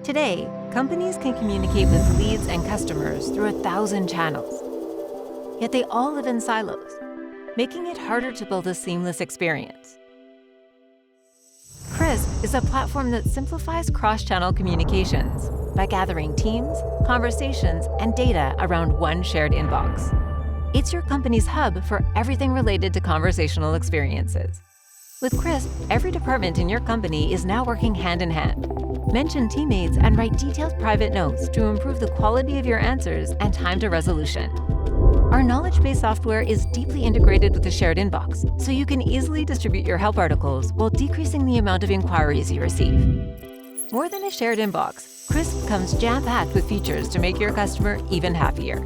Today, companies can communicate with leads and customers through 1,000 channels. Yet they all live in silos, making it harder to build a seamless experience. Crisp is a platform that simplifies cross-channel communications by gathering teams, conversations, and data around one shared inbox. It's your company's hub for everything related to conversational experiences. With Crisp, every department in your company is now working hand in hand. Mention teammates and write detailed private notes to improve the quality of your answers and time to resolution. Our knowledge-based software is deeply integrated with the shared inbox, so you can easily distribute your help articles while decreasing the amount of inquiries you receive. More than a shared inbox, Crisp comes jam-packed with features to make your customer even happier.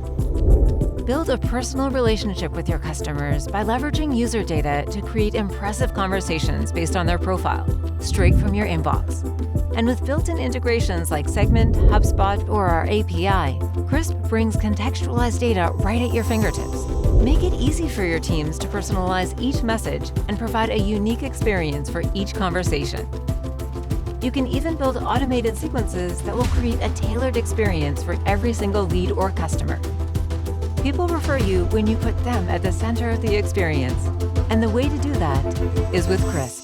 Build a personal relationship with your customers by leveraging user data to create impressive conversations based on their profile, straight from your inbox. And with built-in integrations like Segment, HubSpot, or our API, Crisp brings contextualized data right at your fingertips. Make it easy for your teams to personalize each message and provide a unique experience for each conversation. You can even build automated sequences that will create a tailored experience for every single lead or customer. People prefer you when you put them at the center of the experience, and the way to do that is with Crisp.